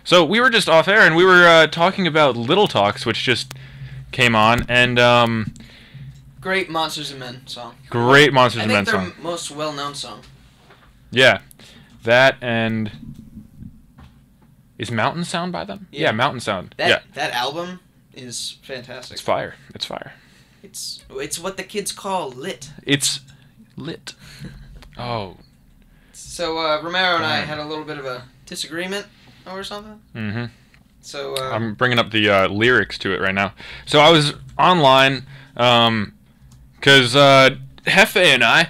So we were just off air, and we were talking about Little Talks, which just came on, and Great Monsters and Men song. great Monsters I and Men think song. their most well-known song. Yeah, that and is Mountain Sound by them? Yeah. Mountain Sound. That Yeah, that album is fantastic. it's fire. It's fire. It's what the kids call lit. It's lit. Oh. So Romero and I Darn. had a little bit of a disagreement over something. Mm-hmm. So I'm bringing up the lyrics to it right now. So I was online, because Hefe and I,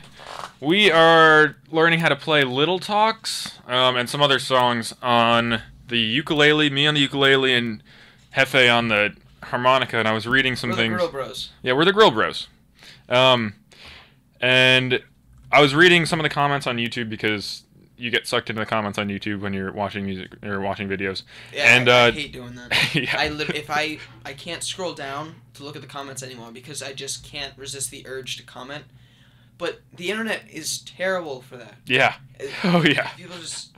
we are learning how to play Little Talks and some other songs on the ukulele, me on the ukulele, and Hefe on the harmonica, and I was reading some we're things. the Grill Bros. Yeah, we're the Grill Bros. And I was reading some of the comments on YouTube because you get sucked into the comments on YouTube when you're watching music or watching videos. Yeah, And, I hate doing that. yeah. If I can't scroll down to look at the comments anymore because I just can't resist the urge to comment. But the internet is terrible for that. Yeah. Oh yeah. People just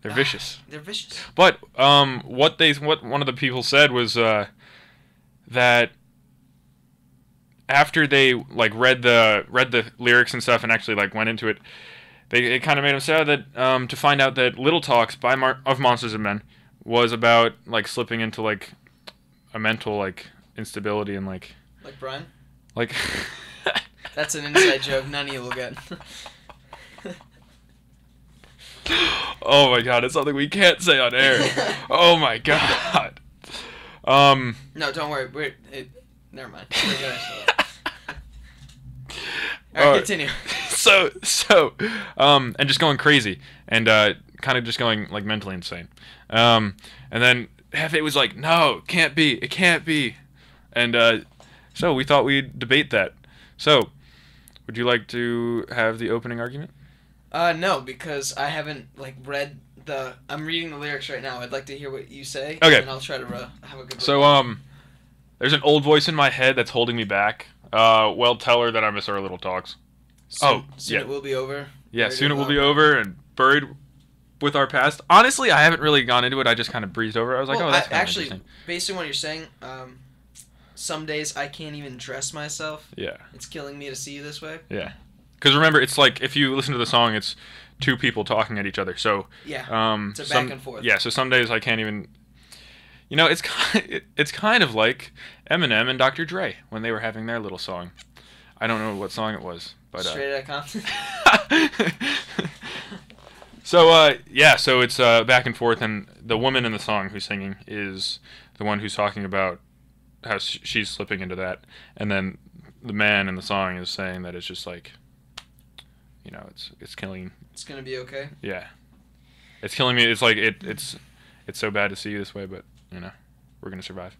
They're vicious. they're vicious. But what one of the people said was that after they like read the lyrics and stuff and actually like went into it, it kind of made them sad that to find out that Little Talks by of Monsters and Men was about like slipping into like a mental like instability and like Brian. like That's an inside joke. None of you will get. oh my god, it's something we can't say on air. Oh my god. No, don't worry. Never mind. We're gonna All right, continue. So and just going crazy and kind of just going like mentally insane. And then Hefe was like, "No, it can't be," and so we thought we'd debate that. So, would you like to have the opening argument? No, because I haven't read the. I'm reading the lyrics right now. I'd like to hear what you say. Okay. And I'll try to have a good. So there's an old voice in my head that's holding me back. Well, tell her that I miss our little talks. Soon yeah. it will be over. Yeah, Buried soon it in will love. be over and buried with our past. Honestly, I haven't really gone into it. I just kind of breezed over it. I was like, Well, oh, that's kind of actually, interesting. based on what you're saying, some days I can't even dress myself. Yeah, It's killing me to see you this way. yeah. Because remember, it's like if you listen to the song, it's two people talking at each other. So Yeah. It's a back and forth. Yeah, so some days I can't even. You know, it's kind of like Eminem and Dr. Dre when they were having their little song. I don't know what song it was, but Straight Outta Compton. So yeah, so it's back and forth, and the woman in the song who's singing is the one who's talking about how she's slipping into that, and then the man in the song is saying that it's just like, you know, it's killing. It's gonna be okay. Yeah, it's killing me. It's like it's so bad to see you this way, but you know, we're gonna survive.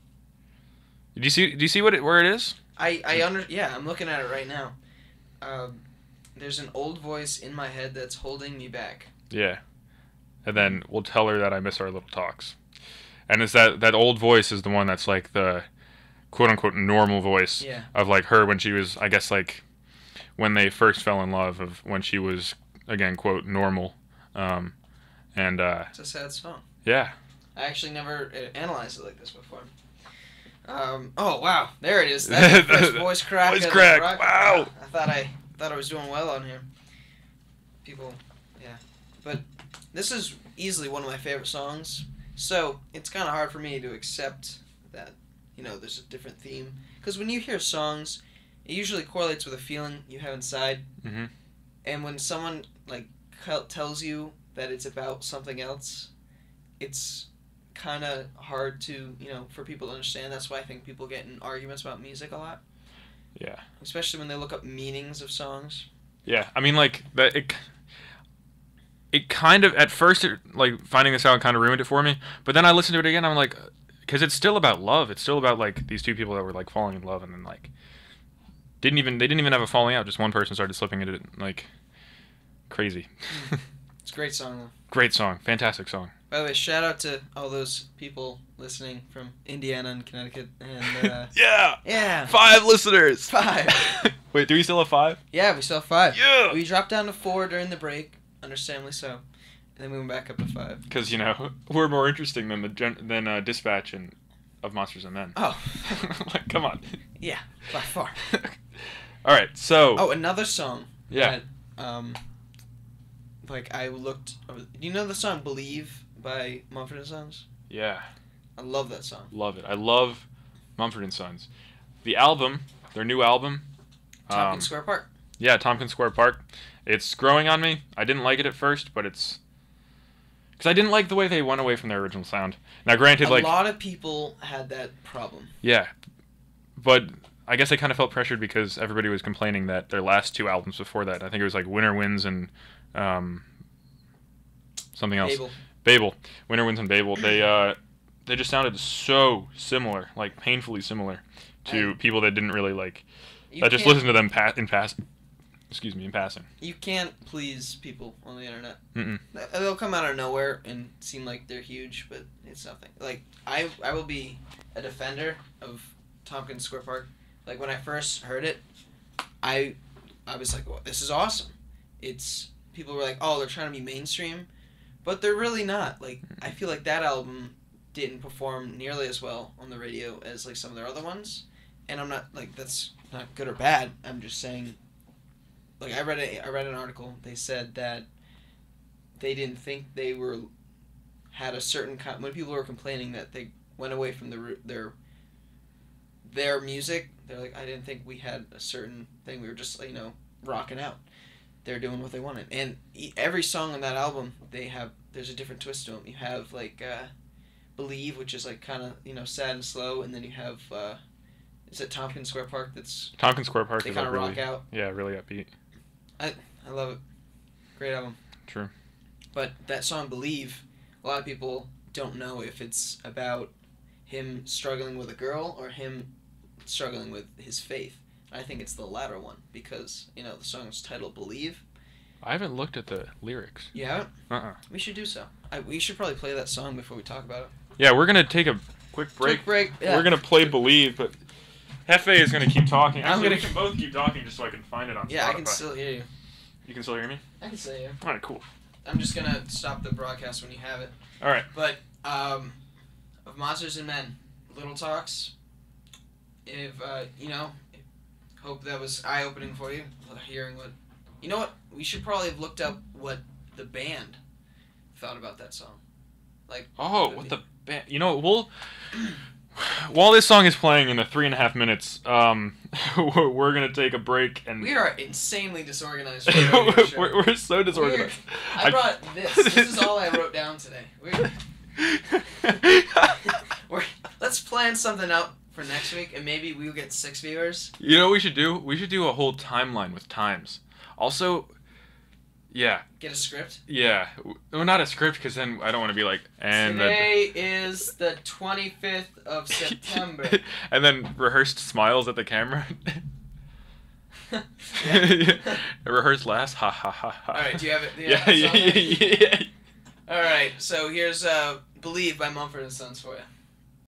Do you see where it is? Yeah, I'm looking at it right now. There's an old voice in my head that's holding me back. Yeah, and then we'll tell her that I miss our little talks, and it's that old voice is the one that's like the quote unquote normal voice Yeah. of like her when she was, I guess, like when they first fell in love, of when she was again quote normal, and It's a sad song. yeah. I actually never analyzed it like this before. Oh wow, there it is. That's the first voice crack. Voice of the crack, rock. wow. I thought I was doing well on here. People, yeah, but this is easily one of my favorite songs. So it's kind of hard for me to accept that, you know, there's a different theme. Because when you hear songs, it usually correlates with a feeling you have inside. Mm-hmm. And when someone tells you that it's about something else, it's kind of hard to, you know, for people to understand. That's why I think people get in arguments about music a lot, Yeah. especially when they look up meanings of songs. Yeah. I mean, like that. It kind of at first like finding this out kind of ruined it for me, but then I listened to it again. I'm like, because it's still about love. It's still about like these two people that were like falling in love and then like they didn't even have a falling out. Just one person started slipping into it like crazy. It's a great song, though. Great song, fantastic song. By the way, shout out to all those people listening from Indiana and Connecticut. And Yeah. yeah, 5 listeners. 5. Wait, do we still have 5? Yeah, we still have 5. Yeah. We dropped down to 4 during the break, understandably so. and then we went back up to 5. Because, you know, we're more interesting than Dispatch and of Monsters and Men. Oh. Like, come on. Yeah, by far. All right, so. Oh, another song. Yeah. That, like, I looked. Do you know the song "Believe" by Mumford & Sons? Yeah. I love that song. Love it. I love Mumford & Sons. The album, their new album. Tompkins Square Park. Yeah, Tompkins Square Park. It's growing on me. I didn't like it at first, but it's. Because I didn't like the way they went away from their original sound. Now, granted, A lot of people had that problem. Yeah. But I guess I kind of felt pressured because everybody was complaining that their last 2 albums before that, I think it was like Winter Winds and something else. Babel. Winter Winds and Babel. They just sounded so similar, like painfully similar to people that didn't really like, that just listened to them in passing. You can't please people on the internet. Mm-mm. They'll come out of nowhere and seem like they're huge, but it's nothing. Like, I will be a defender of Tompkins Square Park. Like, when I first heard it, I was like, well, this is awesome. People were like, oh, they're trying to be mainstream, but they're really not. Like, I feel like that album didn't perform nearly as well on the radio as, like, some of their other ones. And I'm not, like, that's not good or bad. I'm just saying, like, I read an article. They said that they didn't think they had a certain kind. When people were complaining that they went away from their music, they're like, I didn't think we had a certain thing. We were just, you know, rocking out. They're doing what they wanted, and every song on that album, there's a different twist to them. You have like "Believe," which is like kind of, you know, sad and slow, and then you have is it Tompkins Square Park? Tompkins Square Park. They kind of rock out. Yeah, really upbeat. I love it. Great album. True. But that song "Believe," a lot of people don't know if it's about him struggling with a girl or him struggling with his faith. I think it's the latter one because, you know, the song is titled "Believe." I haven't looked at the lyrics. You haven't? We should do so. We should probably play that song before we talk about it. Yeah, we're gonna take a quick break. Yeah. We're gonna play "Believe," but Hefe is gonna keep talking. Actually, we can both keep talking just so I can find it on Spotify. Yeah, I can still hear you. You can still hear me? I can still hear you. All right, cool. I'm just gonna stop the broadcast when you have it. All right. But of Monsters and Men, Little Talks. If you know, hope that was eye-opening for you. Hearing what, you know what, we should probably have looked up what the band thought about that song. Like. Oh, what the band? You know, while this song is playing in the 3.5 minutes, we're gonna take a break and. We are insanely disorganized. We're so disorganized. I brought this. This is all I wrote down today. Let's plan something out for next week, and maybe we'll get 6 viewers. You know what we should do? We should do a whole timeline with times. Also, yeah. Get a script? Yeah. Well, not a script, because then I don't want to be like, and... Today is the 25th of September. And then rehearsed smiles at the camera. Rehearsed laughs. Ha ha ha ha. Alright, do you have it? Yeah. Alright, so here's Believe by Mumford & Sons for you.